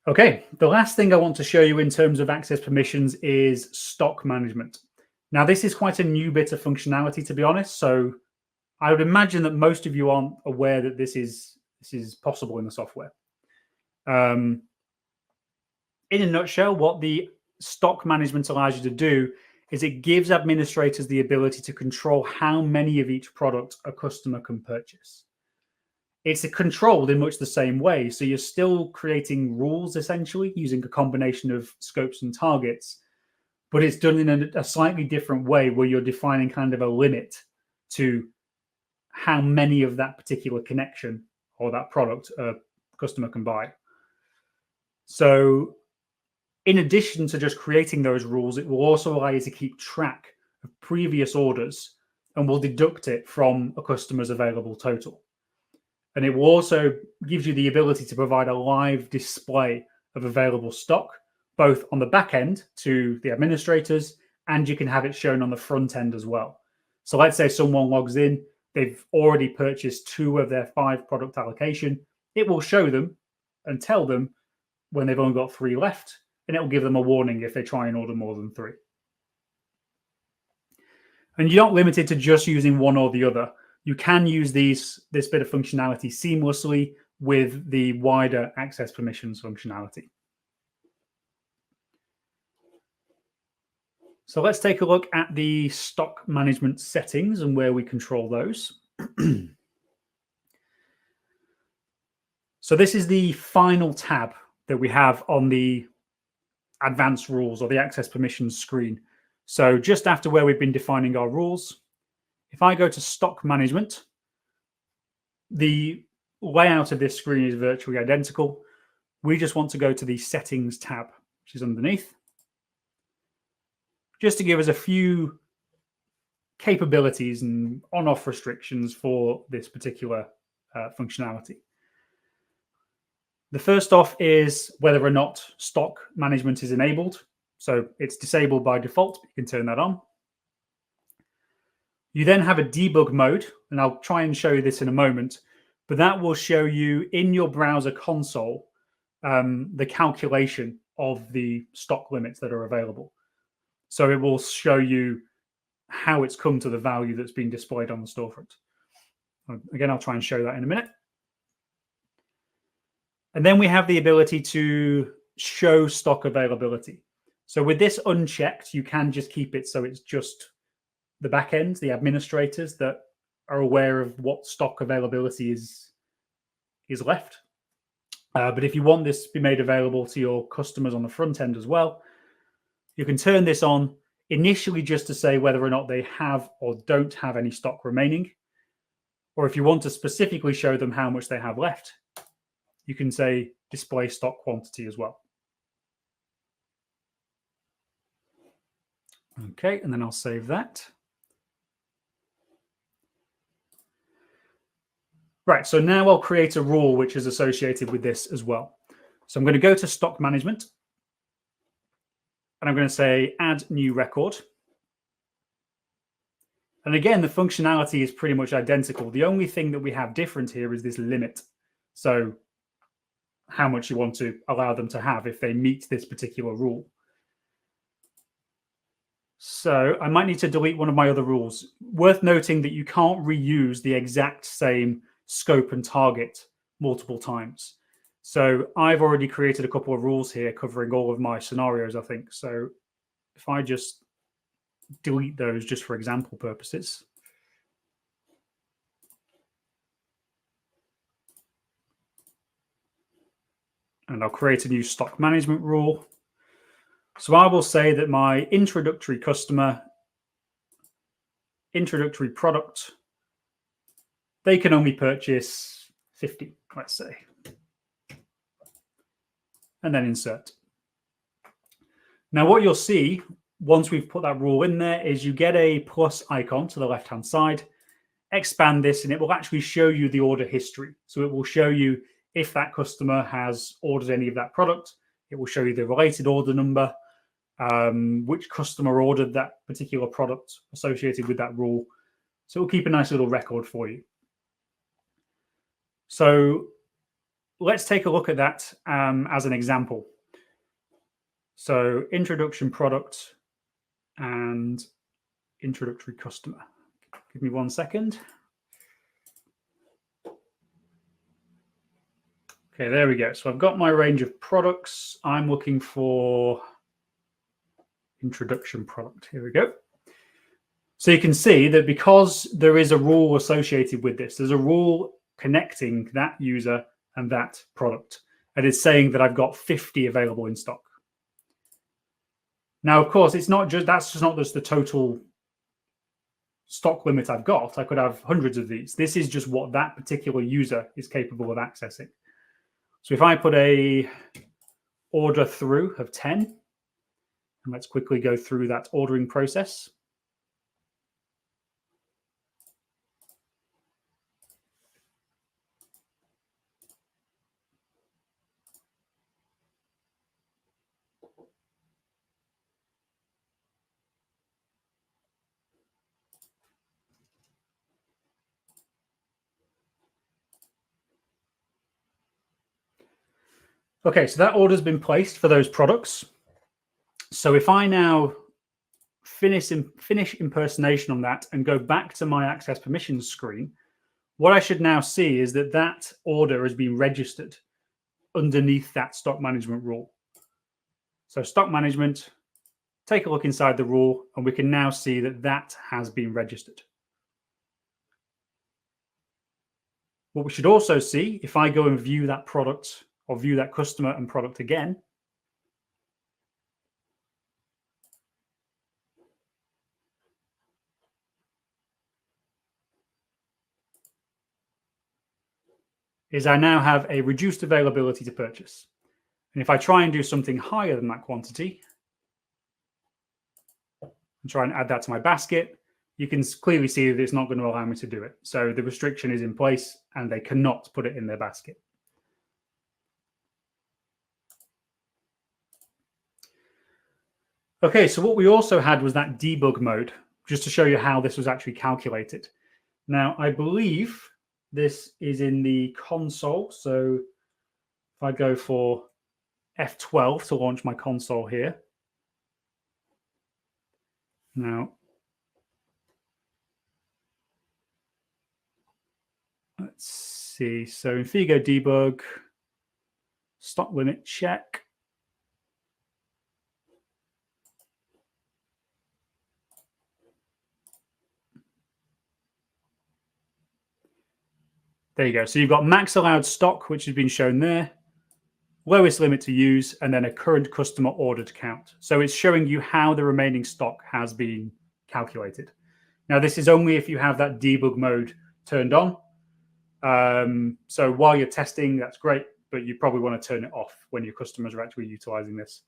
Okay, the last thing I want to show you in terms of access permissions is stock management. Now, this is quite a new bit of functionality, to be honest. So I would imagine that most of you aren't aware that this is possible in the software. In a nutshell, what the stock management allows you to do is it gives administrators the ability to control how many of each product a customer can purchase. It's controlled in much the same way. So you're still creating rules essentially using a combination of scopes and targets, but it's done in a slightly different way where you're defining kind of a limit to how many of that particular connection or that product a customer can buy. So in addition to just creating those rules, it will also allow you to keep track of previous orders and will deduct it from a customer's available total. And it will also give you the ability to provide a live display of available stock, both on the back end to the administrators, and you can have it shown on the front end as well. So let's say someone logs in, they've already purchased 2 of their 5 product allocation. It will show them and tell them when they've only got 3 left, and it will give them a warning if they try and order more than 3. And you're not limited to just using one or the other. You can use this bit of functionality seamlessly with the wider access permissions functionality. So let's take a look at the stock management settings and where we control those. So this is the final tab that we have on the advanced rules or the access permissions screen. So just after where we've been defining our rules, if I go to stock management, the layout of this screen is virtually identical. We just want to go to the settings tab, which is underneath, just to give us a few capabilities and on-off restrictions for this particular functionality. The first off is whether or not stock management is enabled. So it's disabled by default, but you can turn that on. You then have a debug mode, and I'll try and show you this in a moment, but that will show you in your browser console the calculation of the stock limits that are available. So it will show you how it's come to the value that's being displayed on the storefront. Again, I'll try and show that in a minute. And then we have the ability to show stock availability. So with this unchecked, you can just keep it so it's just the back end, the administrators that are aware of what stock availability is left. But if you want this to be made available to your customers on the front end as well, you can turn this on initially just to say whether or not they have or don't have any stock remaining. Or if you want to specifically show them how much they have left, you can say display stock quantity as well. Okay, and then I'll save that. Right, so now I'll create a rule which is associated with this as well. So I'm going to go to stock management, and I'm going to say add new record. And again, the functionality is pretty much identical. The only thing that we have different here is this limit. So how much you want to allow them to have if they meet this particular rule. So I might need to delete one of my other rules. Worth noting that you can't reuse the exact same scope and target multiple times. So I've already created a couple of rules here covering all of my scenarios, I think. So if I just delete those just for example purposes. And I'll create a new stock management rule. So I will say that my introductory customer, introductory product, they can only purchase 50, let's say. And then insert. Now what you'll see once we've put that rule in there is you get a plus icon to the left-hand side. Expand this and it will actually show you the order history. So it will show you if that customer has ordered any of that product. It will show you the related order number, which customer ordered that particular product associated with that rule. So it will keep a nice little record for you. So let's take a look at that as an example. So introduction product and introductory customer. Give me 1 second. Okay, there we go. So I've got my range of products. I'm looking for introduction product. Here we go. So you can see that because there is a rule associated with this, there's a rule connecting that user and that product. And it's saying that I've got 50 available in stock. Now, of course, it's not just that's just not just the total stock limit I've got. I could have hundreds of these. This is just what that particular user is capable of accessing. So if I put a order through of 10, and let's quickly go through that ordering process. Okay, so that order's been placed for those products. So if I now finish impersonation on that and go back to my access permissions screen, what I should now see is that that order has been registered underneath that stock management rule. So stock management, take a look inside the rule, and we can now see that that has been registered. What we should also see, if I go and view that product or view that customer and product again, is I now have a reduced availability to purchase. And if I try and do something higher than that quantity, and try and add that to my basket, you can clearly see that it's not going to allow me to do it. So the restriction is in place and they cannot put it in their basket. Okay, so what we also had was that debug mode, just to show you how this was actually calculated. Now, I believe this is in the console. So if I go for F12 to launch my console here. Now, let's see. So in Figo debug, stock limit check. There you go. So you've got max allowed stock, which has been shown there, lowest limit to use, and then a current customer ordered count. So it's showing you how the remaining stock has been calculated. Now, this is only if you have that debug mode turned on. So while you're testing, that's great, but you probably want to turn it off when your customers are actually utilizing this.